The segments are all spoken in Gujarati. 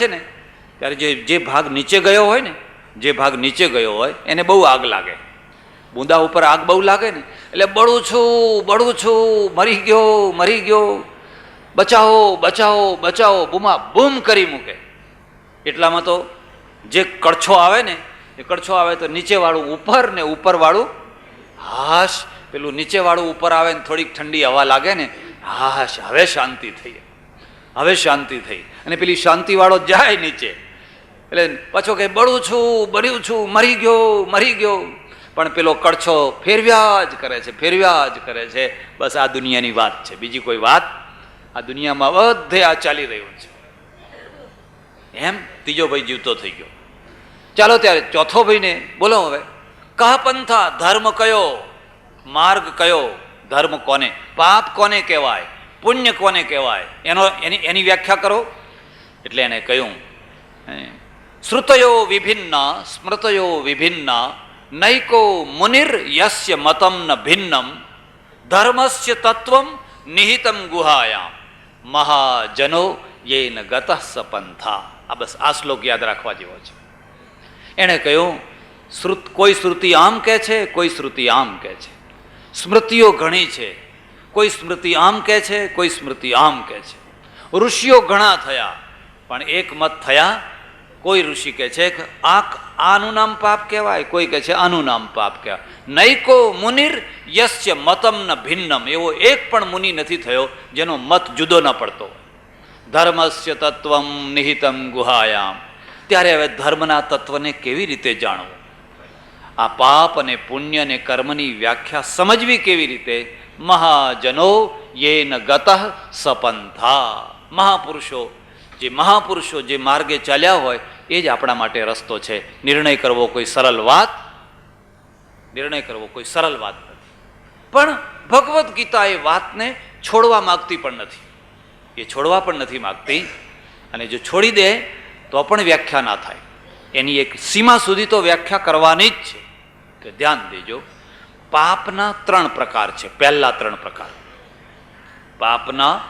છે ને ત્યારે જે ભાગ નીચે ગયો હોય ને, જે ભાગ નીચે ગયો હોય એને બહુ આગ લાગે. બુંદા ઉપર આગ બહુ લાગે ને એટલે બળું છું, મરી ગયો, બચાવો બચાવો બચાવો, બૂમા બૂમ કરી મૂકે. એટલામાં તો જે કડછો આવે ને એ કડછો આવે તો નીચેવાળું ઉપર ને ઉપરવાળું હાશ, પેલું નીચેવાળું ઉપર આવે ને થોડીક ઠંડી હવા લાગે ને, હાશ હવે શાંતિ થઈ, હવે શાંતિ થઈ. અને પેલી શાંતિવાળો જાય નીચે એટલે પાછો કે બળ્યું છું, મરી ગયો. પણ પેલો કડછો ફેરવ્યા જ કરે છે. બસ આ દુનિયાની વાત છે, બીજી કોઈ વાત આ દુનિયામાં બધે આ ચાલી રહ્યું છે. એમ ત્રીજો ભાઈ જીવતો થઈ ગયો. ચાલો ત્યારે ચોથો ભાઈને બોલો હવે, કહા પંથા, ધર્મ કયો, માર્ગ કયો, ધર્મ કોને, પાપ કોને કહેવાય, પુણ્ય કોને કહેવાય, એની વ્યાખ્યા કરો. એટલે એને કહ્યું, શ્રુતયો વિભિન્ન સ્મૃતયો વિભિન્ન, નૈકો મુનિર યસ્ય મતમ ન ભિન્નમ, ધર્મસ્ય તત્વમ નિહિતમ ગુહાયામ, મહાજનો યેન ગતઃ સપંથા. આ બસ આ શ્લોક યાદ રાખવા જેવો છે. એણે કહ્યું, કોઈ શ્રુતિ આમ કહે છે, કોઈ શ્રુતિ આમ કહે છે, સ્મૃતિઓ ઘણી છે, કોઈ સ્મૃતિ આમ કહે છે, કોઈ સ્મૃતિ આમ કહે છે. ઋષિઓ ઘણા થયા પણ એક મત થયા. કોઈ ઋષિ કહે છે કે આનું નામ પાપ કહેવાય, કોઈ કહે છે આનું નામ પાપ કહેવાય. નૈકો મુનિર યસ્ય મતમ ન ભિન્નમ, એવો એક પણ મુનિ નથી થયો જેનો મત જુદો ન પડતો. ધર્મસ્ય તત્વમ નિહિતમ ગુહાયામ. ત્યારે હવે ધર્મના તત્વને કેવી રીતે જાણવું, આ પાપ અને પુણ્ય અને કર્મની વ્યાખ્યા સમજવી કેવી રીતે? મહાજનો યેન ગતઃ સપંથા. મહાપુરુષો જે માર્ગે ચાલ્યા હોય એ જ આપણા માટે રસ્તો છે. નિર્ણય કરવો કોઈ સરળ વાત નથી. પણ ભગવદ્ ગીતા એ વાતને છોડવા માગતી પણ નથી, અને જો છોડી દે તો પણ વ્યાખ્યા ના થાય. એની એક સીમા સુધી તો વ્યાખ્યા કરવાની જ છે. કે ધ્યાન દેજો, પાપના 3 પ્રકાર છે. પહેલા 3 પ્રકાર પાપના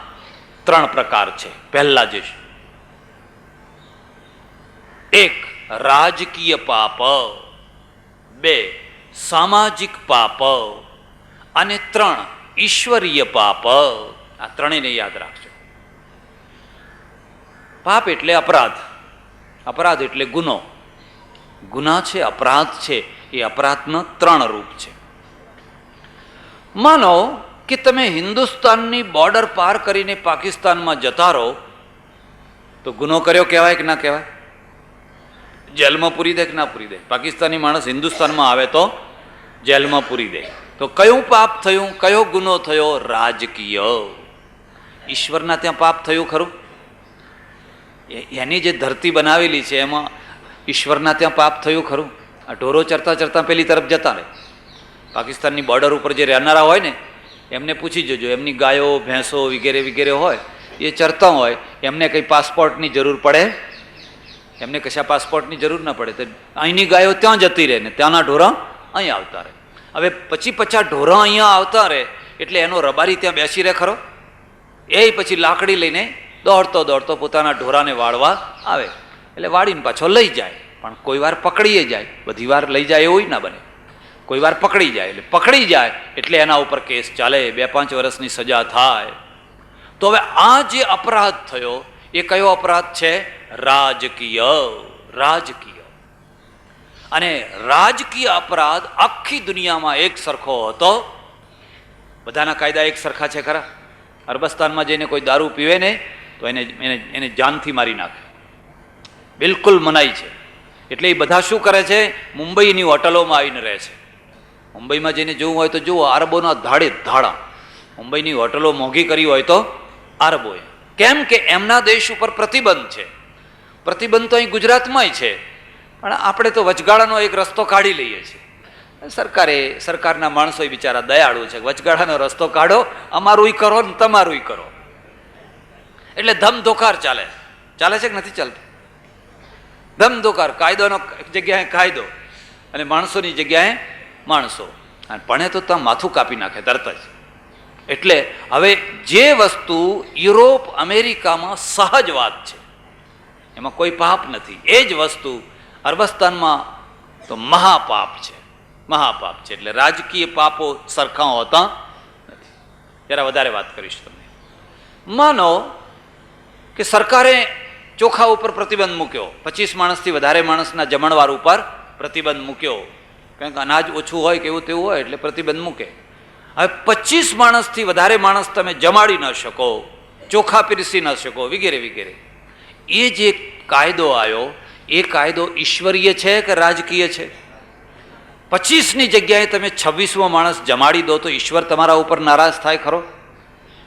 3 પ્રકાર છે. પહેલા જે છે, 1 રાજકીય પાપ, 2 સામાજિક પાપ અને 3 ઈશ્વરીય પાપ. આ ત્રણેયને યાદ રાખજો. પાપ એટલે અપરાધ એટલે ગુના છે, અપરાધ છે. એ અપરાધના 3 રૂપ છે. માનો કે તમે હિન્દુસ્તાનની બોર્ડર પાર કરીને પાકિસ્તાનમાં જતા રહો તો ગુનો કર્યો કહેવાય કે ના કહેવાય? જેલમાં પૂરી દે કે ના પૂરી દે? પાકિસ્તાની માણસ હિન્દુસ્તાનમાં આવે તો જેલમાં પૂરી દે. તો કયું પાપ થયું, કયો ગુનો થયો? રાજકીય. ઈશ્વરના ત્યાં પાપ થયું ખરું? એની જે ધરતી બનાવેલી છે એમાં ઈશ્વરના ત્યાં પાપ થયું ખરું? આ ઢોરો ચરતા પેલી તરફ જતા રહે. પાકિસ્તાનની બોર્ડર ઉપર જે રહેનારા હોય ને એમને પૂછી જોજો, એમની ગાયો ભેંસો વગેરે હોય એ ચરતા હોય, એમને કંઈ પાસપોર્ટની જરૂર પડે? એમને કશા પાસપોર્ટની જરૂર ના પડે. તો અહીંની ગાયો ત્યાં જતી રહે ને ત્યાંના ઢોરા અહીં આવતા રહે. હવે 50 ઢોરા અહીંયા આવતા રહે એટલે એનો રબારી ત્યાં બેસી રહે ખરો? એ પછી લાકડી લઈને દોડતો પોતાના ઢોરાને વાળવા આવે. એટલે વાળીને પાછો લઈ જાય, પણ કોઈ વાર પકડીએ જાય. બધી વાર લઈ જાય એવું ના બને. કોઈ વાર પકડી જાય એટલે એના ઉપર કેસ ચાલે, 2-5 વર્ષની સજા થાય. તો હવે આ જે અપરાધ થયો એ કયો અપરાધ છે? રાજકીય. અને રાજકીય અપરાધ આખી દુનિયામાં એક સરખો હતો. બધાના કાયદા એક સરખા છે ખરા? અરબસ્તાનમાં જઈને કોઈ દારૂ પીવે ને તો એને જાનથી મારી નાખે, બિલકુલ મનાઈ છે. એટલે એ બધા શું કરે છે? મુંબઈની હોટલોમાં આવીને રહે છે. મુંબઈમાં જઈને જોવું હોય તો જુઓ, અરબોના ધાડા. મુંબઈની હોટલો મોંઘી કરી હોય તો અરબોએ. કેમ કે એમના દેશ ઉપર પ્રતિબંધ છે. પ્રતિબંધ તો અહીં ગુજરાતમાંય છે, પણ આપણે તો વચગાળાનો એક રસ્તો કાઢી લઈએ છીએ. સરકારના માણસો બિચારા દયાળુ છે. વચગાળાનો રસ્તો કાઢો, અમારું કરો ને તમારું કરો. એટલે ધમધોકાર ચાલે છે કે નથી ચાલતું? ધમધોકાર. કાયદોનો જગ્યાએ કાયદો અને માણસોની જગ્યાએ માણસો. પણ તો ત્યાં માથું કાપી નાખે તરત જ. એટલે હવે જે વસ્તુ યુરોપ અમેરિકામાં સહજ વાત છે, એમાં કોઈ પાપ નથી. એ જ વસ્તુ અરબસ્તાનમાં તો મહાપાપ છે, મહાપાપ છે. એટલે રાજકીય પાપો સરખા હોતા નથી. જરા વધારે વાત કરીશ તમને. માનો કે સરકારે ચોખા ઉપર પ્રતિબંધ મૂક્યો, 25 માણસથી વધારે માણસના જમણવાર ઉપર પ્રતિબંધ મૂક્યો, કારણ કે અનાજ ઓછું હોય કે એવું તેવું હોય એટલે પ્રતિબંધ મૂકે. હવે 25 માણસથી વધારે માણસ તમે જમાડી ન શકો, ચોખા પીરસી ન શકો, વગેરે વગેરે. એ જે કાયદો આવ્યો એ કાયદો ઈશ્વરીય છે કે રાજકીય છે? 25ની જગ્યાએ તમે 26મો માણસ જમાડી દો તો ઈશ્વર તમારા ઉપર નારાજ થાય ખરો?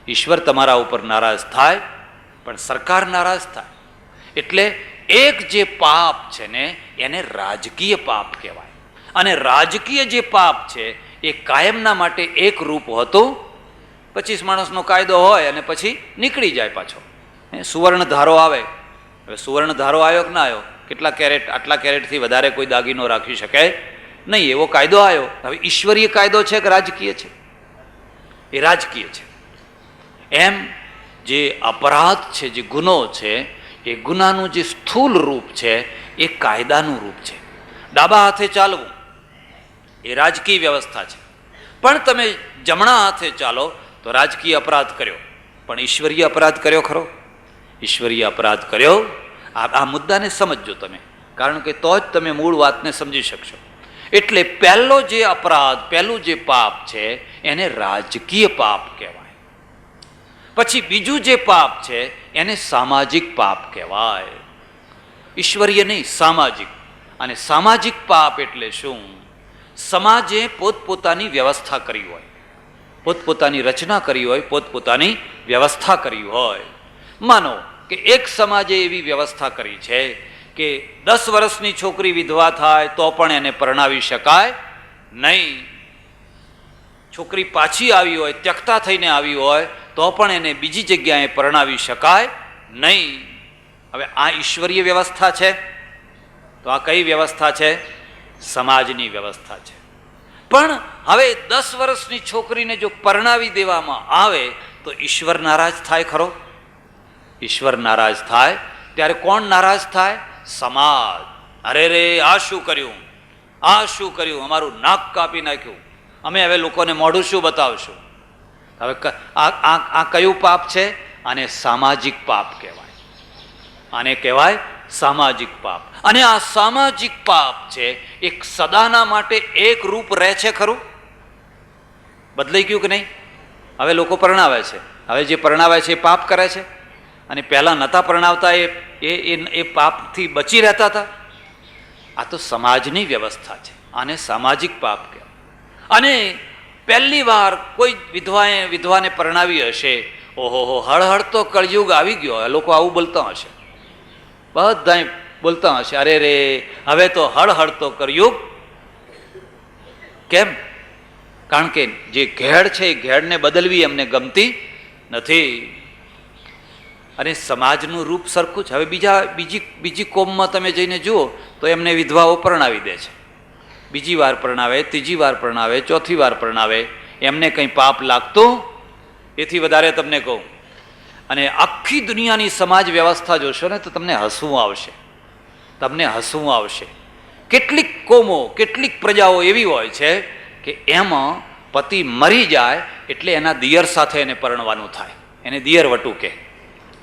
ઈશ્વર તમારા ઉપર નારાજ થાય, પણ સરકાર નારાજ થાય. એટલે એક જે પાપ છે ને એને રાજકીય પાપ કહેવાય. અને રાજકીય જે પાપ છે એ કાયમના માટે એક રૂપ હતું. 25 માણસનો કાયદો હોય અને પછી નીકળી જાય પાછો. સુવર્ણ ધારો આવે. હવે સુવર્ણ ધારો આવ્યો કે ના આવ્યો? કેટલા કેરેટ, આટલા કેરેટથી વધારે કોઈ દાગીનો રાખી શકે નહીં, એવો કાયદો આવ્યો. હવે ઈશ્વરીય કાયદો છે કે રાજકીય છે? એ રાજકીય છે. એમ જે અપરાધ છે, જે ગુનો છે, એ ગુનાનું જે સ્થૂલ રૂપ છે એ કાયદાનું રૂપ છે. ડાબા હાથે ચાલવું એ રાજકીય વ્યવસ્થા છે, પણ તમે જમણા હાથે ચાલો તો રાજકીય અપરાધ કર્યો, પણ ઈશ્વરીય અપરાધ કર્યો ખરો? ઈશ્વરીય અપરાધ કર્યો. આ મુદ્દાને સમજજો તમે, કારણ કે તો જ તમે મૂળ વાતને સમજી શકશો. એટલે પહેલો જે અપરાધ, પહેલું જે પાપ છે એને રાજકીય પાપ કહેવાય. પછી બીજું જે પાપ છે એને સામાજિક પાપ કહેવાય. ઈશ્વરીય નહીં, સામાજિક. અને સામાજિક પાપ એટલે શું? સમાજે પોતપોતાની વ્યવસ્થા કરી હોય, પોતપોતાની રચના કરી હોય, પોતપોતાની વ્યવસ્થા કરી હોય. માનો કે એક સમાજે એવી વ્યવસ્થા કરી છે કે 10 વર્ષની છોકરી વિધવા થાય તો પણ એને પરણાવી શકાય નહીં. છોકરી પાછી આવી હોય, ત્યક્તા થઈને આવી હોય તો પણ એને બીજી જગ્યાએ પરણાવી શકાય નહીં. હવે આ ઈશ્વરીય વ્યવસ્થા છે? તો આ કઈ વ્યવસ્થા છે? સમાજની વ્યવસ્થા છે. પણ હવે 10 વર્ષની છોકરીને જો પરણાવી દેવામાં આવે તો ઈશ્વર નારાજ થાય ખરો? ઈશ્વર નારાજ થાય. ત્યારે કોણ નારાજ થાય? સમાજ. અરે રે, આ શું કર્યું, આ શું કર્યું, અમારું નાક કાપી નાખ્યું, અમે હવે લોકોને મોઢું શું બતાવશું? હવે આ કયું પાપ છે? આને સામાજિક પાપ કહેવાય. આને કહેવાય સામાજિક પાપ. અને આ સામાજિક પાપ છે એક સદાના માટે એક રૂપ રહે છે ખરું? બદલાઈ ગયું કે નહીં? હવે લોકો પરણાવે છે, હવે જે પરણાવે છે એ પાપ કરે છે, અને પહેલાં નહોતા પરણાવતા એ પાપથી બચી રહેતા હતા. આ તો સમાજની વ્યવસ્થા છે, આને સામાજિક પાપ કહેવાય. અને પહેલી વાર કોઈ વિધવાને પરણાવી હશે, ઓહો હળહળ તો કળયુગ આવી ગયો, લોકો આવું બોલતા હશે, બધા બોલતા હશે, અરે રે હવે તો હળહળ તો કળયુગ. કેમ? કારણ કે જે ઘેડ છે એ ઘેડને બદલવી એમને ગમતી નથી. અને સમાજનું રૂપ સરખું છે. હવે બીજી કોમમાં તમે જઈને જુઓ તો એમને વિધવાઓ પરણાવી દે છે, બીજી વાર પરણાવે, ત્રીજી વાર પરણાવે, ચોથી વાર પરણાવે, એમને કંઈ પાપ લાગતું? એથી વધારે તમને કહું, અને આખી દુનિયાની સમાજ વ્યવસ્થા જોશો ને તો તમને હસવું આવશે, તમને હસવું આવશે. કેટલીક કોમો, કેટલીક પ્રજાઓ એવી હોય છે કે એમાં પતિ મરી જાય એટલે એના દિયર સાથે એને પરણવાનું થાય, એને દિયર વટું કે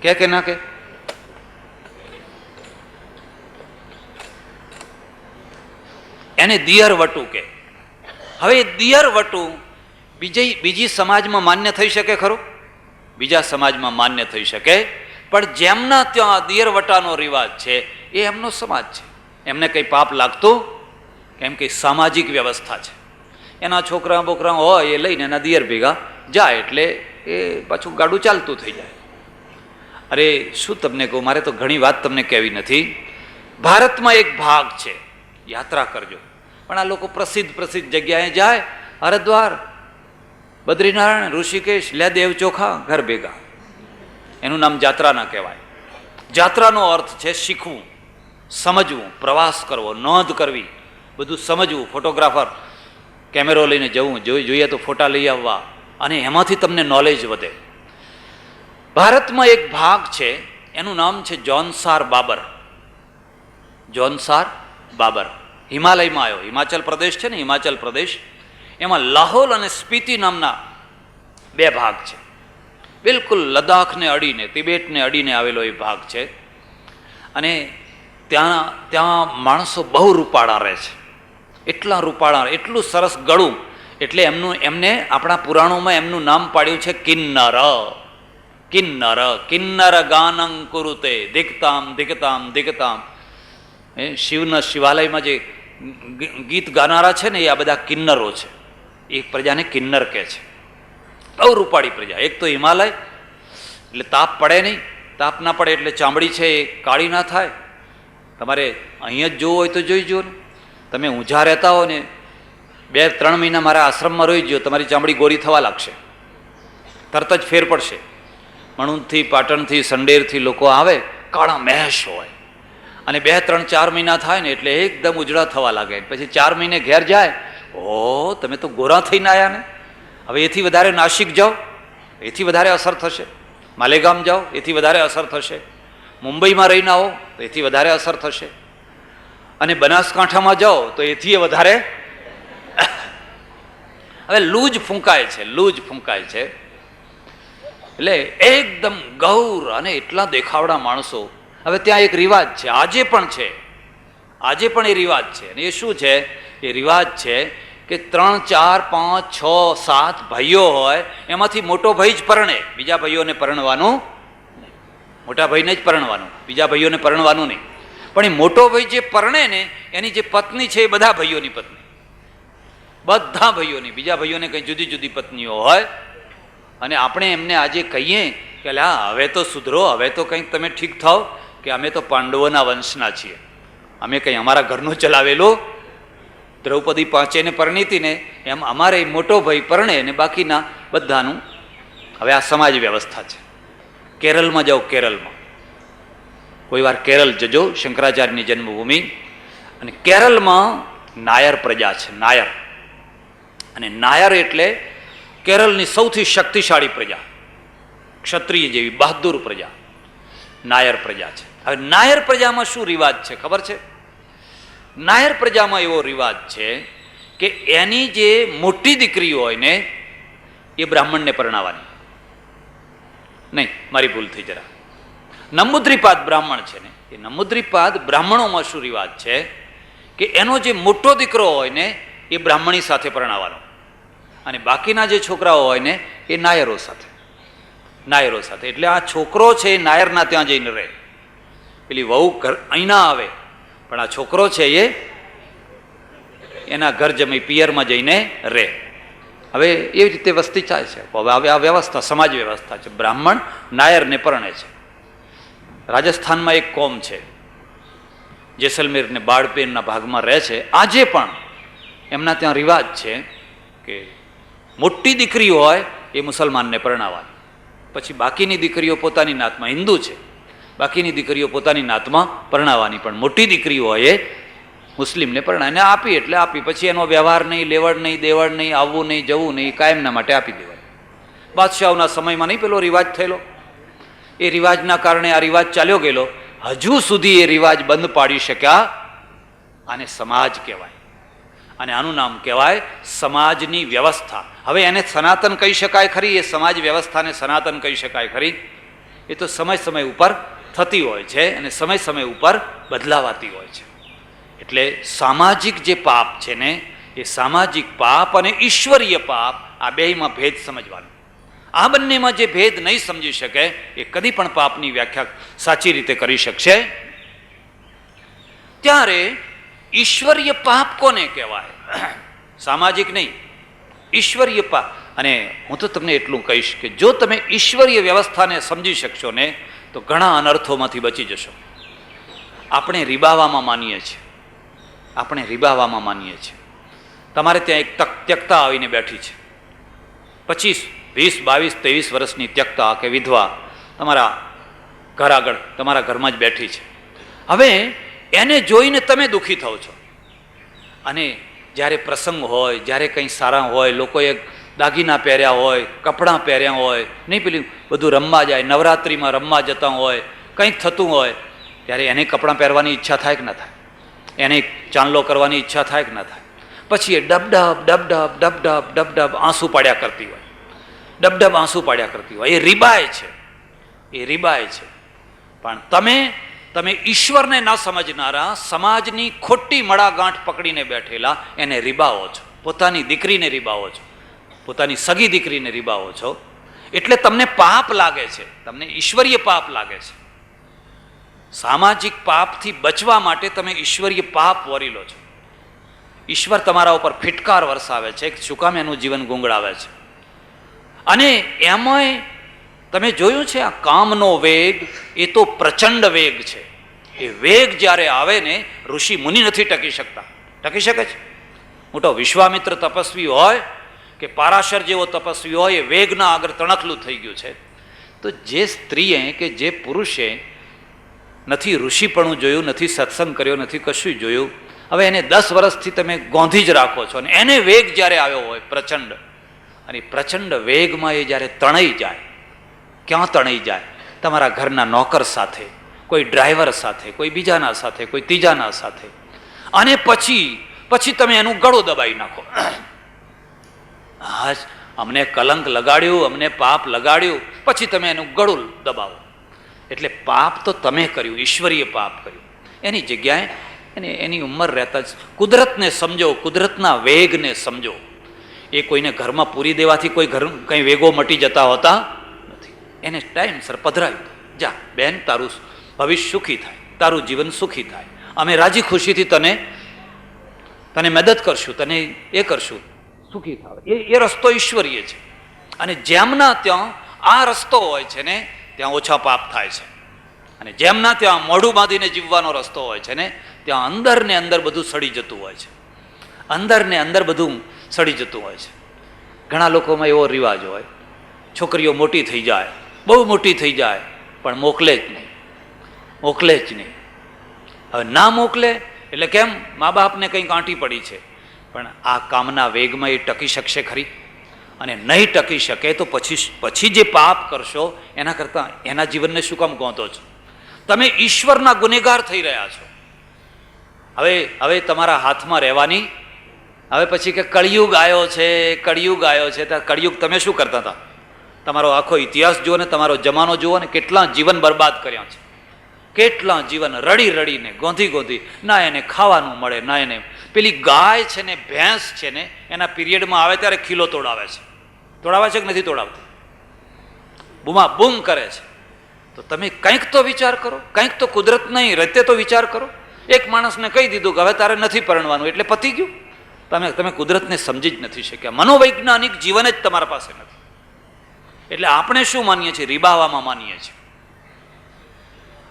ના કે? એને દિયર વટું કે. હવે દિયર વટું બીજી સમાજમાં માન્ય થઈ શકે ખરું? બીજા સમાજમાં માન્ય થઈ શકે, પણ જેમના ત્યાં દિયર વટાનો રિવાજ છે એ એમનો સમાજ છે, એમને કંઈ પાપ લાગતું? કેમ કે સામાજિક વ્યવસ્થા છે. એના છોકરા બોકરા હોય એ લઈને એના દિયર ભેગા જાય એટલે એ પાછું ગાડું ચાલતું થઈ જાય. અરે શું તમને કહું, મારે તો ઘણી વાત તમને કહેવી નથી. ભારતમાં એક ભાગ છે, યાત્રા કરજો, પણ આ લોકો પ્રસિદ્ધ જગ્યાએ જાય, હરિદ્વાર, બદ્રીનારાયણ, ઋષિકેશ, લે દેવ ચોખા ઘર ભેગા. એનું નામ જાત્રા ના કહેવાય. જાત્રાનો અર્થ છે શીખવું, સમજવું, પ્રવાસ કરવો, નોંધ કરવી, બધું સમજવું, ફોટોગ્રાફર કેમેરો લઈને જવું, જોઈએ તો ફોટા લઈ આવવા, અને એમાંથી તમને નોલેજ વધે. ભારતમાં એક ભાગ છે, એનું નામ છે જોનસાર બાબર. જોનસાર બાબર હિમાલયમાં આવ્યો. હિમાચલ પ્રદેશ છે ને, હિમાચલ પ્રદેશ, એમાં લાહોલ અને સ્પીતિ નામના બે ભાગ છે. બિલકુલ લદ્દાખને અડીને, તિબેટને અડીને આવેલો એ ભાગ છે. અને ત્યાં માણસો બહુ રૂપાળા રહે છે. એટલા રૂપાળા, એટલું સરસ ગળું, એટલે એમને આપણા પુરાણોમાં એમનું નામ પાડ્યું છે કિન્નર. કિન્નર કિન્નર ગાનં કુરુતે દિગતામ દિગતામ દિગતામ. શિવના શિવાલયમાં જે ગીત ગાનારા છે ને, એ આ બધા કિન્નરો છે. એ પ્રજાને કિન્નર કહે છે. બહુ રૂપાળી પ્રજા. એક તો હિમાલય એટલે તાપ પડે નહીં, તાપ ના પડે એટલે ચામડી છે એ કાળી ના થાય. તમારે અહીંયા જ જોવું હોય તો જોઈ જુઓ ને. તમે ઊંઝા રહેતા હો ને, 2-3 મહિના મારા આશ્રમમાં રહી ગયો, તમારી ચામડી ગોરી થવા લાગશે, તરત જ ફેર પડશે. મણુંદથી, પાટણથી, સંડેરથી લોકો આવે, કાળા મહેશ હોય, અને 2-3-4 મહિના થાય ને એટલે એકદમ ઉજળા થવા લાગે. પછી 4 મહિને ઘેર જાય, ઓ તમે તો ગોરા થઈને આવ્યા ને. હવે એથી વધારે નાસિક જાઓ, એથી વધારે અસર થશે. માલેગામ જાઓ, એથી વધારે અસર થશે. મુંબઈમાં રહીને આવો તો એથી વધારે અસર થશે. અને બનાસકાંઠામાં જાઓ તો એથી વધારે. હવે લૂજ ફૂંકાય છે, લૂજ ફૂંકાય છે. એટલે એકદમ ગૌર અને એટલા દેખાવડા માણસો. હવે ત્યાં એક રિવાજ છે, આજે પણ છે, આજે પણ એ રિવાજ છે. અને એ શું છે? એ રિવાજ છે કે 3, 4, 5, 6, 7 ભાઈઓ હોય, એમાંથી મોટો ભાઈ જ પરણે, બીજા ભાઈઓને પરણવાનું, મોટા ભાઈને જ પરણવાનું, બીજા ભાઈઓને પરણવાનું નહીં. પણ એ મોટો ભાઈ જે પરણે ને, એની જે પત્ની છે એ બધા ભાઈઓની પત્ની, બધા ભાઈઓની. બીજા ભાઈઓને કંઈ જુદી જુદી પત્નીઓ હોય. અને આપણે એમને આજે કહીએ કે હા હવે તો સુધરો, હવે તો કંઈક તમે ઠીક થાઓ, કે અમે તો પાંડવોના વંશના છીએ, અમે કંઈ અમારા ઘરનું ચલાવેલું. દ્રૌપદી પાંચેને પરણીતી ને એમ અમારે મોટો ભાઈ પરણે ને બાકીના બધાનું. હવે આ સમાજ વ્યવસ્થા છે. કેરળમાં જાઓ, કેરળમાં કોઈ વાર કેરળ જજો, શંકરાચાર્યની જન્મભૂમિ. અને કેરળમાં નાયર પ્રજા છે, નાયર. અને નાયર એટલે કેરળની સૌથી શક્તિશાળી પ્રજા, ક્ષત્રિય જેવી બહાદુર પ્રજા નાયર પ્રજા છે. હવે નાયર પ્રજામાં શું રિવાજ છે ખબર છે? નાયર પ્રજામાં એવો રિવાજ છે કે એની જે મોટી દીકરી હોય ને, એ બ્રાહ્મણને પરણાવવાની નહીં. મારી ભૂલ થઈ જરા. નમુદ્રીપાદ બ્રાહ્મણ છે ને, એ નમુદ્રીપાદ બ્રાહ્મણોમાં શું રિવાજ છે કે એનો જે મોટો દીકરો હોય ને, એ બ્રાહ્મણી સાથે પરણાવવાનો, અને બાકીના જે છોકરાઓ હોય ને, એ નાયરો સાથે, નાયરો સાથે. એટલે આ છોકરો છે એ નાયરના ત્યાં જઈને રહે. પેલી વહુ ઘર અહીં ના આવે, પણ આ છોકરો છે એ એના ઘર જમી પિયરમાં જઈને રહે. હવે એવી રીતે વસ્તી ચાલે છે. હવે આ વ્યવસ્થા સમાજ વ્યવસ્થા છે. બ્રાહ્મણ નાયરને પરણે છે. રાજસ્થાનમાં એક કોમ છે, જેસલમેર ને બાળપેનના ભાગમાં રહે છે. આજે પણ એમના ત્યાં રિવાજ છે કે મોટી દીકરી હોય એ મુસલમાનને પરણાવવાની, પછી બાકીની દીકરીઓ પોતાની નાતમાં, હિન્દુ છે, બાકીની દીકરીઓ પોતાની નાતમાં પરણાવવાની, પણ મોટી દીકરી હોય એ મુસ્લિમને પરણાવીને આપી એટલે આપી. પછી એનો વ્યવહાર નહીં, લેવડ નહીં, દેવડ નહીં, આવવું નહીં, જવું નહીં, કાયમના માટે આપી દેવાય. બાદશાહોના સમયમાં નહીં પેલો રિવાજ થયેલો, એ રિવાજના કારણે આ રિવાજ ચાલ્યો ગયેલો. હજુ સુધી એ રિવાજ બંધ પાડી શક્યા. આને સમાજ કહેવાય, અને આનું નામ કહેવાય સમાજની વ્યવસ્થા. હવે એને સનાતન કહી શકાય ખરી? એ સમાજ વ્યવસ્થાને સનાતન કહી શકાય ખરી? એ તો સમય સમય ઉપર થતી હોય છે અને સમય સમય ઉપર બદલાવાતી હોય છે. એટલે સામાજિક જે પાપ છે ને, એ સામાજિક પાપ અને ઈશ્વરીય પાપ, આ બેયમાં ભેદ સમજવાનો. આ બંનેમાં જે ભેદ નહીં સમજી શકે, એ કદી પણ પાપની વ્યાખ્યા સાચી રીતે કરી શકશે. ત્યારે ઈશ્વરીય પાપ કોને કહેવાય? સામાજિક નહીં, ઈશ્વરીય પાપ. અને હું તો તમને એટલું કહીશ કે જો તમે ઈશ્વરીય વ્યવસ્થાને સમજી શકશો ને, તો ઘણા અનર્થોમાંથી બચી જશો. આપણે રીબાવામાં માનીએ છીએ, આપણે રીબાવામાં માનીએ છીએ. તમારે ત્યાં એક ત્યક્તા આવીને બેઠી છે, 25, 20, 22, 23 વર્ષની ત્યક્તા કે વિધવા તમારા ઘર આગળ, તમારા ઘરમાં જ બેઠી છે. હવે એને જોઈને તમે દુઃખી થાઓ છો. અને જ્યારે પ્રસંગ હોય, જ્યારે કંઈ સારા હોય, લોકોએ દાગીના પહેર્યા હોય, કપડાં પહેર્યા હોય, નહીં પેલું બધું રમવા જાય, નવરાત્રિમાં રમવા જતા હોય, કંઈક થતું હોય, ત્યારે એને કપડાં પહેરવાની ઈચ્છા થાય કે ના થાય? એને ચાંદલો કરવાની ઈચ્છા થાય કે ના થાય. પછી એ ડબડબ ડબડબ ડબડબ ડબડબ આંસુ પાડ્યા કરતી હોય, ડબડબ આંસુ પાડ્યા કરતી હોય. એ રીબાય છે, એ રીબાય છે. પણ તમે ઈશ્વરને ન સમજનારા, સમાજની ખોટી મડાગાંઠ પકડીને બેઠેલા એને રીબાવો છો. પોતાની દીકરીને રીબાવો છો, પોતાની સગી દીકરીને રીબાવો છો. એટલે તમને પાપ લાગે છે, તમને ઈશ્વરીય પાપ લાગે છે. સામાજિક પાપથી બચવા માટે તમે ઈશ્વરીય પાપ વરી લો છો. ઈશ્વર તમારા ઉપર ફિટકાર વરસાવે છે, શું કામ? એનું જીવન ગુંગળાવે છે. અને એમાંય તમે જોયું છે, આ કામનો વેગ એ તો પ્રચંડ વેગ છે. એ વેગ જ્યારે આવે ને, ઋષિ મુનિ નથી ટકી શકતા. ટકી શકે છે? મોટો વિશ્વામિત્ર તપસ્વી હોય કે પારાશર જેવો તપસ્વી હોય, એ વેગના આગળ તણખલું થઈ ગયું છે. તો જે સ્ત્રીએ કે જે પુરુષે નથી ઋષિપણું જોયું, નથી સત્સંગ કર્યો, નથી કશું જોયું, હવે એને 10 વર્ષથી તમે ગોંધી જ રાખો છો. અને એને વેગ જ્યારે આવ્યો હોય પ્રચંડ, અને પ્રચંડ વેગમાં એ જ્યારે તણાઈ જાય, ક્યાં તણાઈ જાય? તમારા ઘરના નોકર સાથે, કોઈ ડ્રાઈવર સાથે, કોઈ બીજાના સાથે, કોઈ ત્રીજાના સાથે. અને પછી તમે એનું ગળું દબાઈ નાખો. હા, અમને કલંક લગાડ્યું, અમને પાપ લગાડ્યું, પછી તમે એનું ગળું દબાવો. એટલે પાપ તો તમે કર્યું, ઈશ્વરીય પાપ કર્યું. એની જગ્યાએ એની ઉંમર રહેતા જ કુદરતને સમજો, કુદરતના વેગને સમજો. એ કોઈને ઘરમાં પૂરી દેવાથી કોઈ કંઈ વેગો મટી જતા હોતા નથી. એને ટાઈમસર પધરાવ્યું, જા બેન, તારું ભવિષ્ય સુખી થાય, તારું જીવન સુખી થાય, અમે રાજી ખુશીથી તને મદદ કરશું, તને એ કરશું, સુખી થાવ. એ રસ્તો ઈશ્વરીય છે. અને જેમના ત્યાં આ રસ્તો હોય છે ને, ત્યાં ઓછા પાપ થાય છે. અને જેમના ત્યાં મોઢું બાંધીને જીવવાનો રસ્તો હોય છે ને, ત્યાં અંદર ને અંદર બધું સડી જતું હોય છે. અંદર ને અંદર બધું સડી જતું હોય છે. ઘણા લોકોમાં એવો રિવાજ હોય, છોકરીઓ મોટી થઈ જાય, બહુ મોટી થઈ જાય, પણ મોકલે જ નહીં, મોકલે જ નહીં. હવે ના મોકલે એટલે કેમ? મા બાપને કંઈક આંટી પડી છે. પણ આ કામના વેગમાં એ ટકી શકશે ખરી? અને નહીં ટકી શકે તો પછી જે પાપ કરશો એના કરતાં એના જીવનને શું કામ ગોંધો છો? તમે ઈશ્વરના ગુનેગાર થઈ રહ્યા છો. હવે તમારા હાથમાં રહેવાની, હવે પછી કે કળિયુગ આવ્યો છે, કળિયુગ આવ્યો છે. તો કળિયુગ તમે શું કરતા હતા? તમારો આખો ઇતિહાસ જુઓ ને, તમારો જમાનો જુઓ ને, કેટલા જીવન બરબાદ કર્યા છે. કેટલા જીવન રડી રડીને, ગોંધી ના એને ખાવાનું મળે, ના એને પેલી ગાય છે ને, ભેંસ છે ને, એના પીરિયડમાં આવે ત્યારે ખીલો તોડાવે છે. તોડાવે છે કે નથી તોડાવતી? બૂમા બૂમ કરે છે. તો તમે કંઈક તો વિચાર કરો, કંઈક તો કુદરત નહીં રતે તો વિચાર કરો. એક માણસને કહી દીધું કે હવે તારે નથી પરણવાનું, એટલે પતી ગયું. તમે કુદરતને સમજી જ નથી શક્યા. મનોવૈજ્ઞાનિક જીવન જ તમારા પાસે નથી. એટલે આપણે શું માનીએ છીએ? રીબાવામાં માનીએ છીએ.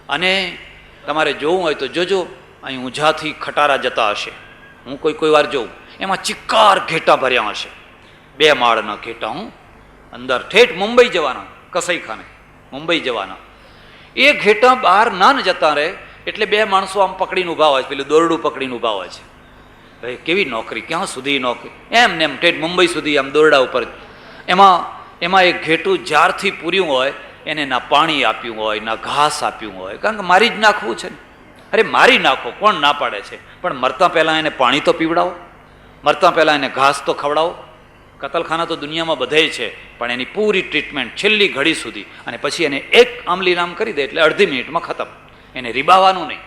અને તમારે જોવું હોય તો જોજો, અહીં ઊંઝાથી ખટારા જતા હશે, હું કોઈ વાર જોઉં, એમાં ચિક્કાર ઘેટા ભર્યા હશે, 2 માળના ઘેટા. હું અંદર ઠેઠ મુંબઈ જવાના, કસાઈખાને મુંબઈ જવાના. એ ઘેટા બહાર ના જતા રહે એટલે 2 માણસો આમ પકડીને ઊભા હોય, પેલું દોરડું પકડીને ઊભા હોય છે. ભાઈ કેવી નોકરી, ક્યાં સુધી નોકરી? એમ ને એમ ઠેઠ મુંબઈ સુધી આમ દોરડા ઉપર. એમાં એક ઘેટું જ્યારથી પૂર્યું હોય એને ના પાણી આપ્યું હોય, ના ઘાસ આપ્યું હોય, કારણ કે મારી જ નાખવું છે ને. અરે મારી નાખો, કોણ ના પાડે છે? પણ મરતા પહેલાં એને પાણી તો પીવડાવો, મરતા પહેલાં એને ઘાસ તો ખવડાવો. કતલખાના તો દુનિયામાં બધે છે, પણ એની પૂરી ટ્રીટમેન્ટ છેલ્લી ઘડી સુધી, અને પછી એને એક આમલી નામ કરી દે એટલે અડધી મિનિટમાં ખતમ. એને રીબાવાનું નહીં.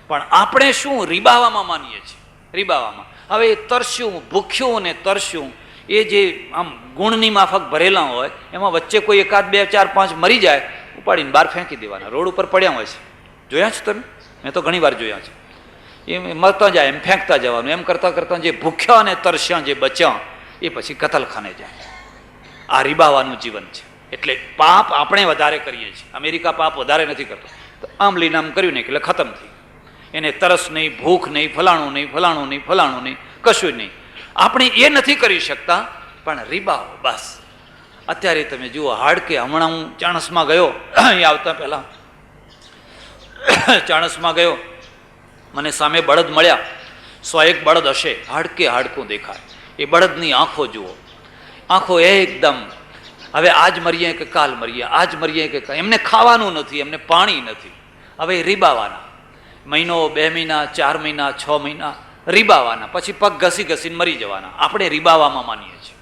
પણ આપણે શું રીબાવામાં માનીએ છીએ? રીબાવામાં. હવે એ તરસ્યું, ભૂખ્યું ને તરસ્યું, એ જે આમ ગુણની માફક ભરેલા હોય, એમાં વચ્ચે કોઈ 1, 2, 4, 5 મરી જાય, ઉપાડીને બહાર ફેંકી દેવાના. રોડ ઉપર પડ્યા હોય છે, જોયા છે તમે? મેં તો ઘણી વાર જોયા છે. એ મરતા જાય એમ ફેંકતા જવાનું. એમ કરતાં કરતાં જે ભૂખ્યા અને તરસ્યા જે બચ્યા એ પછી કતલખાને જાય. આ રીબાવાનું જીવન છે. એટલે પાપ આપણે વધારે કરીએ છીએ. અમેરિકા પાપ વધારે નથી કરતો. તો આમલી નામ કર્યું ને એટલે ખતમ થઈ. એને તરસ નહીં, ભૂખ નહીં, ફલાણું નહીં, ફલાણું નહીં, ફલાણું નહીં, કશું નહીં. આપણે એ નથી કરી શકતા, પણ રીબાવો બસ. અત્યારે તમે જુઓ, હાડકે હમણાં હું ચાણસમાં ગયો, અહીં આવતા પહેલાં ચાણસમાં ગયો, મને સામે બળદ મળ્યા. 101 બળદ હશે, હાડકે હાડકું દેખાય. એ બળદની આંખો જુઓ, આંખો એકદમ હવે આજ મરીએ કે કાલ મરીએ, આજ મરીએ કે કાલ. એમને ખાવાનું નથી, એમને પાણી નથી. હવે રીબાવાના. મહિનો, 2 મહિના, 4 મહિના, 6 મહિના રીબાવાના, પછી પગ ઘસી ઘસીને મરી જવાના. આપણે રીબાવામાં માનીએ છીએ,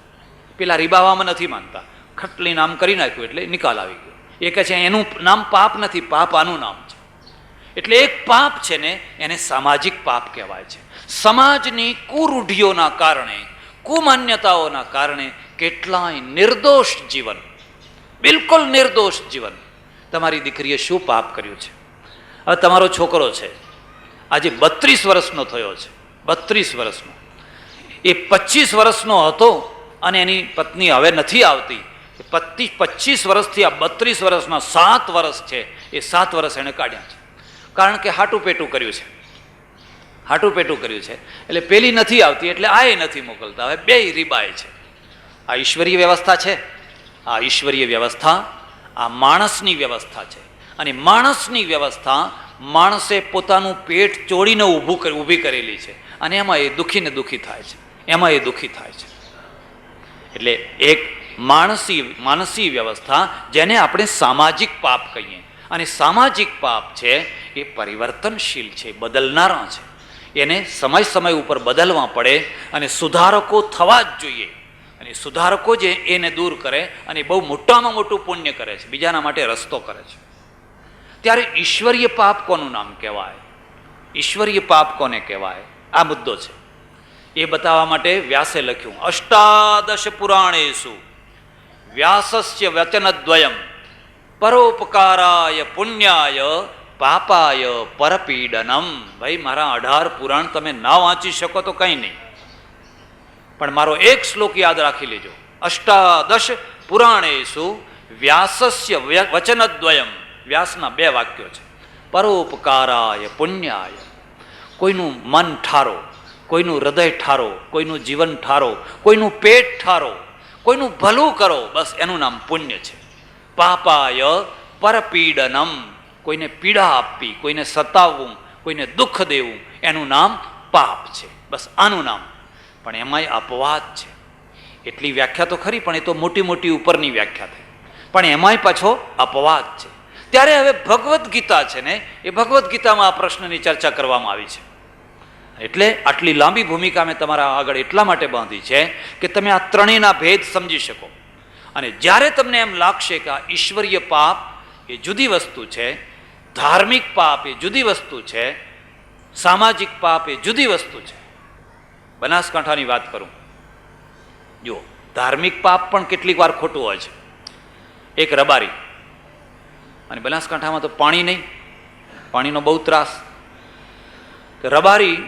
પેલા રીબાવામાં નથી માનતા. ખટલી નામ કરી નાખ્યું એટલે નિકાલ આવી ગયો. એ કહે છે એનું નામ પાપ નથી, પાપ આનું નામ છે. એટલે એક પાપ છે ને એને સામાજિક પાપ કહેવાય છે. સમાજની કુરૂઢિઓના કારણે, કુમાન્યતાઓના કારણે કેટલાય નિર્દોષ જીવન, બિલકુલ નિર્દોષ જીવન. તમારી દીકરીએ શું પાપ કર્યું છે? હવે તમારો છોકરો છે, આજે 32 વર્ષનો થયો છે, 32 વર્ષનો. એ 25 વર્ષનો હતો અને એની પત્ની હવે નથી આવતી. 25 વર્ષથી આ 32 વર્ષના 7 વર્ષ છે, એ 7 વર્ષ એણે કાઢ્યા છે. કારણ કે હાટું પેટું કર્યું છે, હાટું પેટું કર્યું છે. એટલે પેલી નથી આવતી એટલે આ નથી મોકલતા, હવે બે રીબાય છે. આ ઈશ્વરીય વ્યવસ્થા છે. આ ઈશ્વરીય વ્યવસ્થા આ માણસની વ્યવસ્થા છે. અને માણસની વ્યવસ્થા માણસે પોતાનું પેટ ચોડીને ઊભી કરેલી છે. અને એમાં એ દુઃખીને દુઃખી થાય છે, એમાં એ દુઃખી થાય છે. એટલે એક માનસી વ્યવસ્થા જેને આપણે સામાજિક પાપ કહીએ. અને સામાજિક પાપ છે એ પરિવર્તનશીલ છે, બદલનારા છે. એને સમય ઉપર બદલવા પડે અને સુધારકો થવા જ જોઈએ. અને સુધારકો જે એને દૂર કરે અને બહુ મોટામાં મોટું પુણ્ય કરે છે, બીજાના માટે રસ્તો કરે છે. ત્યારે ઈશ્વરીય પાપ કોનું નામ કહેવાય? ઈશ્વરીય પાપ કોને કહેવાય? આ મુદ્દો છે. એ બતાવવા માટે વ્યાસે લખ્યું, 18 પુરાણેષુ વ્યાસસ્ય વચનદ્વયમ પરોપકારાય પુણ્યાય પાપાય પરપીડનમ. ભાઈ મારા 18 પુરાણ તમે ના વાંચી શકો તો કંઈ નહીં, પણ મારો એક શ્લોક યાદ રાખી લેજો. 18 પુરાણેષુ વ્યાસસ્ય વચનદ્વયમ. વ્યાસના 2 વાક્યો છે. પરોપકારાય પુણ્યાય. કોઈનું મન ઠારો, કોઈનું હૃદય ઠારો, કોઈનું જીવન ઠારો, કોઈનું પેટ ઠારો, કોઈનું ભલું કરો, બસ એનું નામ પુણ્ય છે. પાપાય પરપીડનમ. કોઈને પીડા આપવી, કોઈને સતાવવું, કોઈને દુઃખ દેવું, એનું નામ પાપ છે. બસ આનું નામ. પણ એમાંય અપવાદ છે. એટલી વ્યાખ્યા તો ખરી, પણ એ તો મોટી ઉપરની વ્યાખ્યા થઈ. પણ એમાંય પાછો અપવાદ છે. ત્યારે હવે ભગવદ્ ગીતા છે ને, એ ભગવદ્ ગીતામાં આ પ્રશ્નની ચર્ચા કરવામાં આવી છે. એટલે આટલી લાંબી ભૂમિકા મેં તમારા આગળ એટલા માટે બાંધી છે કે તમે આ ત્રણેયના ભેદ સમજી શકો. અને જ્યારે તમને એમ લાગશે કે આ ઈશ્વરીય પાપ એ જુદી વસ્તુ છે, ધાર્મિક પાપ એ જુદી વસ્તુ છે, સામાજિક પાપ એ જુદી વસ્તુ છે. બનાસકાંઠાની વાત કરું, જુઓ, ધાર્મિક પાપ પણ કેટલીક વાર ખોટું હોય છે. એક રબારી, અને બનાસકાંઠામાં તો પાણી નહીં, પાણીનો બહુ ત્રાસ. રબારી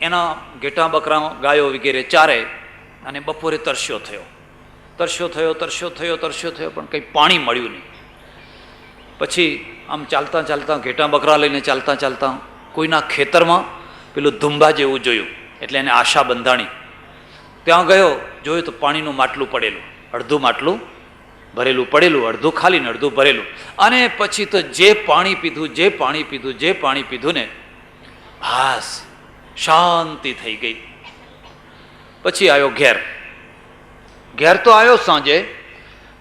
એના ઘેટા બકરા ગાયો વગેરે ચારે અને બપોરે તરસ્યો થયો, પણ કંઈ પાણી મળ્યું નહીં. પછી આમ ચાલતા ઘેટા બકરા લઈને ચાલતા કોઈના ખેતરમાં પેલું ધુંબા જેવું જોયું, એટલે એને આશા બંધાણી. ત્યાં ગયો, જોયું તો પાણીનું માટલું પડેલું, અડધું માટલું ભરેલું પડેલું, અડધું ખાલી ને અડધું ભરેલું. અને પછી તો જે પાણી પીધું ને, બસ શાંતિ થઈ ગઈ. પછી આવ્યો ઘેર તો આવ્યો સાંજે,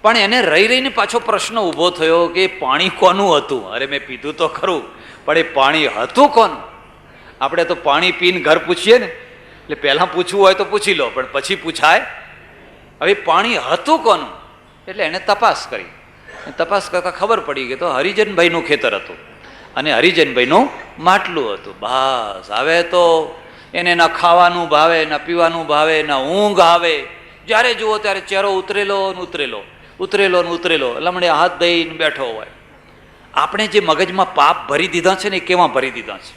પણ એને રહીને પાછો પ્રશ્ન ઊભો થયો કે પાણી કોનું હતું? અરે મેં પીધું તો ખરું, પણ એ પાણી હતું કોનું? આપણે તો પાણી પીને ઘર પૂછીએ ને, એટલે પહેલાં પૂછવું હોય તો પૂછી લો, પણ પછી પૂછાય હવે પાણી હતું કોનું? એટલે એને તપાસ કરી. તપાસ કરતાં ખબર પડી કે તો હરિજનભાઈનું ખેતર હતું અને હરિજનભાઈનું માટલું હતું. બસ હવે તો એને ના ખાવાનું ભાવે, ના પીવાનું ભાવે, ના ઊંઘ આવે. જ્યારે જુઓ ત્યારે ચહેરો ઉતરેલો લમણે હાથ દઈને બેઠો હોય. આપણે જે મગજમાં પાપ ભરી દીધા છે ને, એ કેવા ભરી દીધા છે?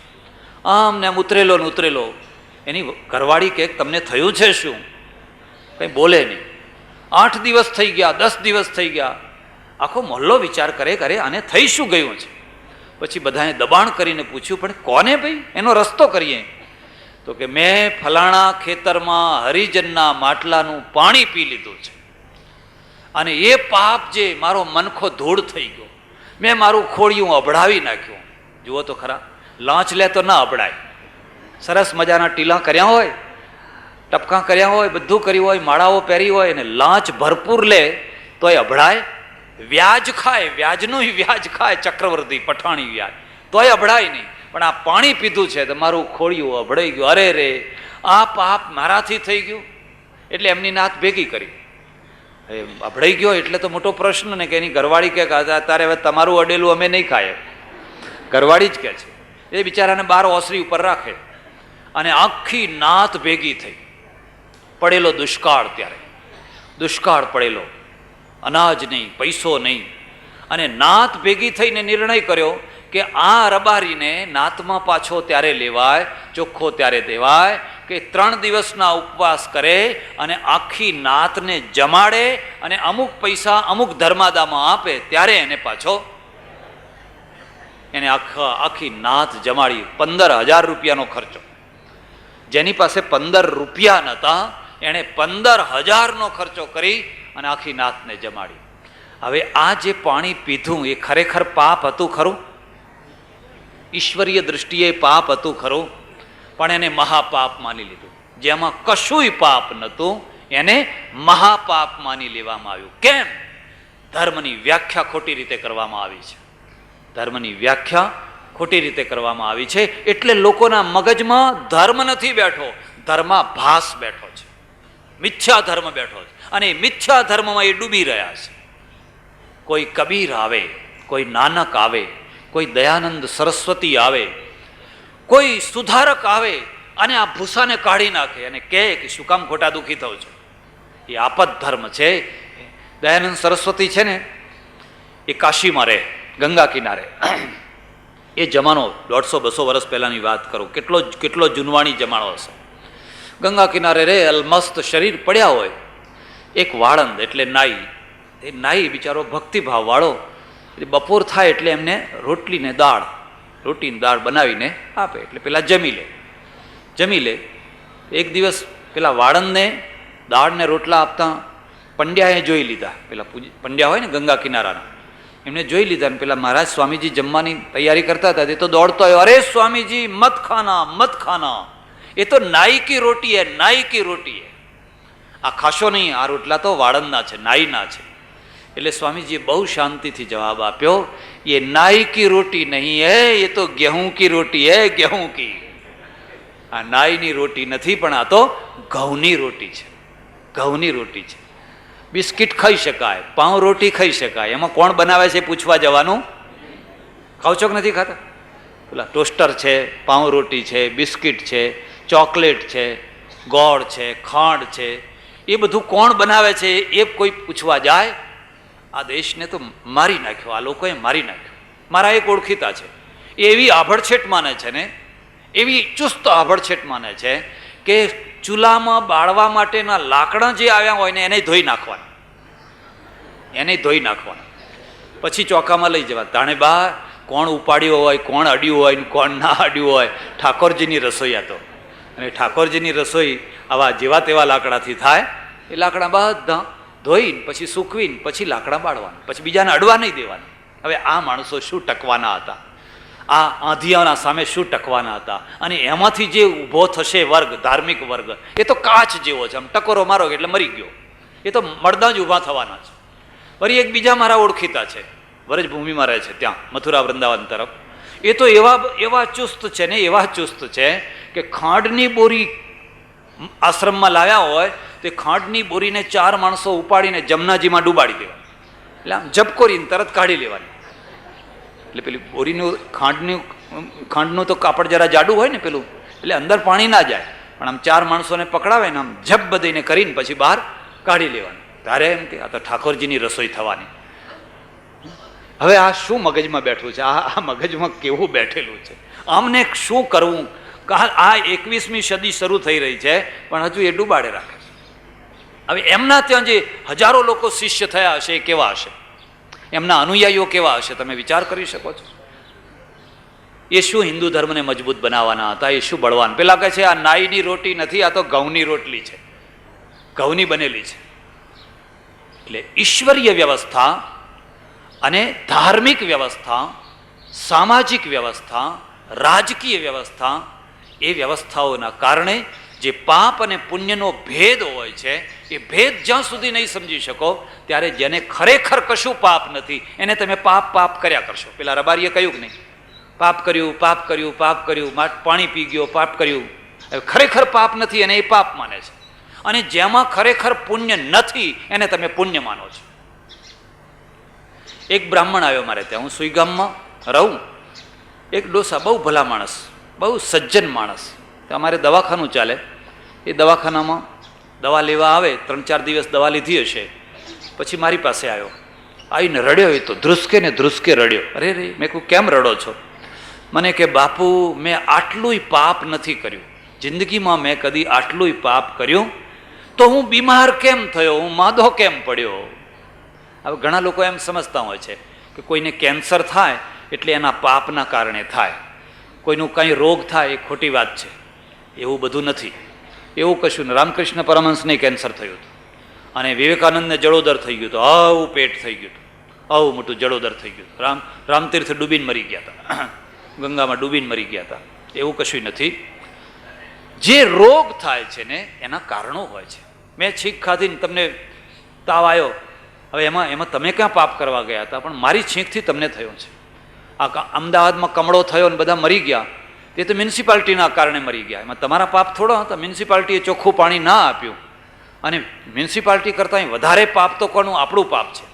આમ ને આમ ઉતરેલો. એની ઘરવાળી કે તમને થયું છે શું? કંઈ બોલે નહીં. 8 દિવસ થઈ ગયા, 10 દિવસ થઈ ગયા, આખો મહોલ્લો વિચાર કરે આને થઈ શું ગયું છે? પછી બધાએ દબાણ કરીને પૂછ્યું, પણ કોને ભાઈ એનો રસ્તો કરીએ? તો કે મેં ફલાણા ખેતરમાં હરિજનના માટલાનું પાણી પી લીધું છે, અને એ પાપ જે મારો મનખો ધૂળ થઈ ગયો, મેં મારું ખોડિયું અભડાવી નાખ્યું. જુઓ તો ખરા, લાંચ લે તો ના અભડાય. સરસ મજાના ટીલા કર્યા હોય, ટપકા કર્યા હોય, બધું કર્યું હોય, માળાઓ પહેરી હોય, અને લાંચ ભરપૂર લે તોય અભડાય. વ્યાજ ખાય, વ્યાજનું વ્યાજ ખાય, ચક્રવર્તી પઠાણી વ્યાજ, તોય અભડાય નહીં. પણ આ પાણી પીધું છે તો મારું ખોળિયું અભડાઈ ગયું, અરે રે આ પાપ મારાથી થઈ ગયું. એટલે એમની નાત ભેગી કરી. અભડાઈ ગયો એટલે તો મોટો પ્રશ્ન ને, કે એની ઘરવાળી કે તારે હવે તમારું અડેલું અમે નહીં ખાય, ઘરવાળી જ કે છે. એ બિચારાને 12 ઓસરી ઉપર રાખે અને આખી નાત ભેગી થઈ. પડેલો દુષ્કાળ, ત્યારે દુષ્કાળ પડેલો, અનાજ નહીં, પૈસો નહીં. અને નાત ભેગી થઈને નિર્ણય કર્યો કે આ રબારીને નાતમાં પાછો ત્યારે લેવાય, ચોખ્ખો ત્યારે દેવાય કે 3 દિવસના ઉપવાસ કરે અને આખી નાતને જમાડે અને અમુક પૈસા અમુક ધર્માદામાં આપે, ત્યારે એને પાછો એને આખી નાત જમાડી. 15,000 રૂપિયાનો ખર્ચો. જેની પાસે 15 રૂપિયા નહોતા એણે 15,000નો ખર્ચો કરી અને આખી નાતને જમાડી. હવે આ જે પાણી પીધું એ ખરેખર પાપ હતું ખરું? ઈશ્વરીય દૃષ્ટિએ પાપ હતું ખરું? પણ એને મહાપાપ માની લીધું. જેમાં કશુંય પાપ નહોતું એને મહાપાપ માની લેવામાં આવ્યું. કેમ? ધર્મની વ્યાખ્યા ખોટી રીતે કરવામાં આવી છે. ધર્મની વ્યાખ્યા ખોટી રીતે કરવામાં આવી છે. એટલે લોકોના મગજમાં ધર્મ નથી બેઠો, ધર્માભાસ બેઠો છે, મિથ્યા ધર્મ બેઠો છે. અને મિથ્યા ધર્મમાં એ ડૂબી રહ્યા છે. કોઈ કબીર આવે, કોઈ નાનક આવે, કોઈ દયાનંદ સરસ્વતી આવે, કોઈ સુધારક આવે અને આ ભૂસાને કાઢી નાખે અને કહે કે શું કામ ખોટા દુઃખી થયો છો. એ આપત ધર્મ છે. દયાનંદ સરસ્વતી છે ને, એ કાશીમાં રહે, ગંગા કિનારે. એ જમાનો 150-200 વર્ષ પહેલાની વાત કરું, કેટલો જૂનવાણી જમાનો હશે. ગંગા કિનારે રહે, અલમસ્ત શરીર પડ્યા હોય. એક વાળંદ એટલે નાઈ, એ નાઈ બિચારો ભક્તિભાવ વાળો, બપોર થાય એટલે એમને રોટલીને દાળ, રોટીને દાળ બનાવીને આપે. એટલે પેલા જમી લે. એક દિવસ પેલા વાળંદને દાળ ને રોટલા આપતા પંડ્યાએ જોઈ લીધા. પેલા પંડ્યા હોય ને ગંગા કિનારાના, એમને જોઈ લીધા. ને પેલા મહારાજ સ્વામીજી જમવાની તૈયારી કરતા હતા, એ તો દોડતો આવ્યો, અરે સ્વામીજી મત ખાના મત ખાના, એ તો નાઈ કી રોટી હે, નાઈ કી રોટી હે. આ ખાશો નહીં, આ રોટલા તો વાળંદના છે, નાઈના છે. એટલે સ્વામીજીએ બહુ શાંતિથી જવાબ આપ્યો, ये नाई की रोटी नहीं है, ये तो गेहूं की रोटी है, गेहूं की. આ નાઈની રોટી નથી, પણ આ તો ઘઉંની રોટી છે, ઘઉંની રોટી છે. બિસ્કિટ ખાઈ શકાય, પાઉં રોટી ખાઈ શકાય. એમાં કોણ બનાવે છે પૂછવા જવાનું? ખાવ છો કે નથી ખાતા? પેલા ટોસ્ટર છે, પાઉં રોટી છે, બિસ્કિટ છે, ચોકલેટ છે, ગોળ છે, ખાંડ છે, એ બધું કોણ બનાવે છે એ કોઈ પૂછવા જાય? આ દેશને તો મારી નાખ્યો, આ લોકોએ મારી નાખ્યો. મારા એક ઓળખીતા છે, એવી આભડછેટ માને છે ને, એવી ચુસ્ત આભડછેટ માને છે કે ચૂલામાં બાળવા માટેના લાકડા જે આવ્યા હોય ને એને ધોઈ નાખવાના, એને ધોઈ નાખવાના, પછી ચોકામાં લઈ જવા. તાણે બા કોણ ઉપાડ્યો હોય, કોણ અડ્યું હોય ને કોણ ના અડ્યું હોય, ઠાકોરજીની રસોઈ આ તો. અને ઠાકોરજીની રસોઈ આવા જેવા તેવા લાકડાથી થાય. એ લાકડા બધા ધોઈને પછી સૂકવીને પછી લાકડા બાળવાના, પછી બીજાને અડવા નહીં દેવાના. હવે આ માણસો શું ટકવાના હતા? આ આંધિયાના સામે શું ટકવાના હતા? અને એમાંથી જે ઊભો થશે વર્ગ, ધાર્મિક વર્ગ, એ તો કાચ જેવો છે. આમ ટકોરો મારો એટલે મરી ગયો. એ તો મળદા જ ઊભા થવાના છે. વળી એક બીજા મારા ઓળખીતા છે, વ્રજભૂમિમાં રહે છે, ત્યાં મથુરા વૃંદાવન તરફ. એ તો એવા ચુસ્ત છે ને, એવા ચુસ્ત છે કે ખાંડની બોરી આશ્રમમાં લાવ્યા હોય તો ખાંડની બોરીને 4 માણસો ઉપાડીને જમનાજીમાં ડૂબાડી દેવાની. એટલે આમ જપકોરીને તરત કાઢી લેવાની. એટલે પેલી બોરીનું ખાંડનું તો કાપડ જરા જાડું હોય ને પેલું, એટલે અંદર પાણી ના જાય. પણ આમ 4 માણસોને પકડાવે ને આમ જપ બધીને કરીને પછી બહાર કાઢી લેવાનું. તારે એમ કે આ તો ઠાકોરજીની રસોઈ થવાની. હવે આ શું મગજમાં બેઠું છે? આ મગજમાં કેવું બેઠેલું છે? આમને શું કરવું? આ 21મી સદી શરૂ થઈ રહી છે પણ હજુ એ ડૂબાડે રાખે છે. હવે એમના ત્યાં જે હજારો લોકો શિષ્ય થયા હશે એ કેવા હશે? એમના અનુયાયીઓ કેવા હશે? તમે વિચાર કરી શકો છો. એ શું હિન્દુ ધર્મને મજબૂત બનાવવાના હતા? એ શું બળવાન? પેલા કહે છે આ નાઈની રોટી નથી, આ તો ઘઉંની રોટલી છે, ઘઉંની બનેલી છે. એટલે ઈશ્વરીય વ્યવસ્થા અને ધાર્મિક વ્યવસ્થા, સામાજિક વ્યવસ્થા, રાજકીય વ્યવસ્થા, એ વ્યવસ્થાઓના કારણે જે પાપ અને પુણ્યનો ભેદ હોય છે એ ભેદ જ્યાં સુધી નહીં સમજી શકો ત્યારે જેને ખરેખર કશું પાપ નથી એને તમે પાપ કર્યા કરશો. પેલા રબારીએ કહ્યું કે નહીં, પાપ કર્યું, પાપ કર્યું, પાપ કર્યું, પાણી પી ગયો, પાપ કર્યું. ખરેખર પાપ નથી એને એ પાપ માને છે, અને જેમાં ખરેખર પુણ્ય નથી એને તમે પુણ્ય માનો છો. એક બ્રાહ્મણ આવ્યો મારે ત્યાં, હું સુઈગામમાં રહું. એક ડોસા, બહુ ભલા માણસ, બહુ સજ્જન માણસ. તો અમારે દવાખાનું ચાલે, એ દવાખાનામાં દવા લેવા આવે, 3-4 દિવસ દવા લીધી હશે, પછી મારી પાસે આવ્યો. આવીને રડ્યો, એ તો ધ્રુસકે ને ધ્રુસકે રડ્યો. અરે રે, મેં કહ્યું કેમ રડો છો? મને કે બાપુ, મેં આટલુંય પાપ નથી કર્યું, જિંદગીમાં મેં કદી આટલુંય પાપ કર્યું, તો હું બીમાર કેમ થયો, હું માદો કેમ પડ્યો? હવે ઘણા લોકો એમ સમજતા હોય છે કે કોઈને કેન્સર થાય એટલે એના પાપના કારણે થાય, કોઈનું કંઈ રોગ થાય એ ખોટી વાત છે. એવું બધું નથી, એવું કશું ને. રામકૃષ્ણ પરમહંસને કેન્સર થયું હતું, અને વિવેકાનંદને જળોદર થઈ ગયું હતું, આવું પેટ થઈ ગયું હતું, આવું મોટું જળોદર થઈ ગયું હતું. રામતીર્થ ડૂબીને મરી ગયા હતા, ગંગામાં ડૂબીને મરી ગયા હતા. એવું કશું નથી. જે રોગ થાય છે ને એના કારણો હોય છે. મેં છીંક ખાધીને તમને તાવ આવ્યો, હવે એમાં તમે ક્યાં પાપ કરવા ગયા હતા? પણ મારી છીંકથી તમને થયો છે. આ અમદાવાદમાં કમળો થયો ને બધા મરી ગયા, તે તો મ્યુનિસિપાલિટીના કારણે મરી ગયા. એમાં તમારા પાપ થોડો હતા? મ્યુનિસિપાલિટીએ ચોખ્ખું પાણી ના આપ્યું, અને મ્યુનિસિપાલિટી કરતાં વધારે પાપ તો કોનું? આપણું પાપ છે.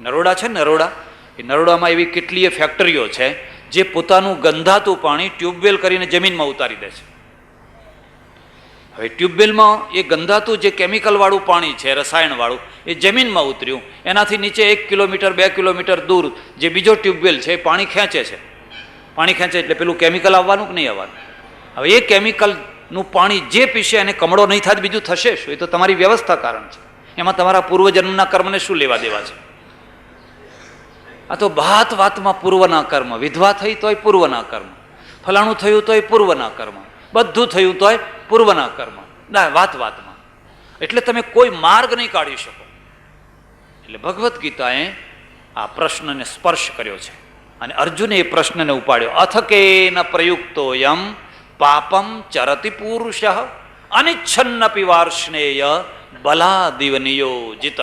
નરોડા છે, નરોડા, એ નરોડામાં એવી કેટલીય ફેક્ટરીઓ છે જે પોતાનું ગંધાતું પાણી ટ્યુબવેલ કરીને જમીનમાં ઉતારી દે છે. હવે ટ્યુબવેલમાં એ ગંધાતું જે કેમિકલવાળું પાણી છે, રસાયણવાળું, એ જમીનમાં ઉતર્યું, એનાથી નીચે 1 કિલોમીટર 2 કિલોમીટર દૂર જે બીજો ટ્યુબવેલ છે એ પાણી ખેંચે છે. પાણી ખેંચે એટલે પેલું કેમિકલ આવવાનું કે નહીં આવવાનું? હવે એ કેમિકલનું પાણી જે પીશે એને કમળો નહીં થાય, બીજું થશે શું? એ તો તમારી વ્યવસ્થા કારણ છે. એમાં તમારા પૂર્વજન્મના કર્મને શું લેવા દેવા છે? આ તો વાત વાતમાં પૂર્વના કર્મ. વિધવા થઈ તોય પૂર્વના કર્મ, ફલાણું થયું તોય પૂર્વના કર્મ, બધું થયું તોય પૂર્વના કર્મ, વાત વાતમાં. એટલે તમે કોઈ માર્ગ નહીં કાઢી શકો. એટલે ભગવદ્ ગીતાએ આ પ્રશ્નને સ્પર્શ કર્યો છે, અને અર્જુને એ પ્રશ્નને ઉપાડ્યો. અથ કેન પ્રયુક્તો યમ પાપમ ચરતિ પુરુષ અનિચ્છન્નપી વાર્ષ્ણેય બલાદિવ નિયોજિતઃ.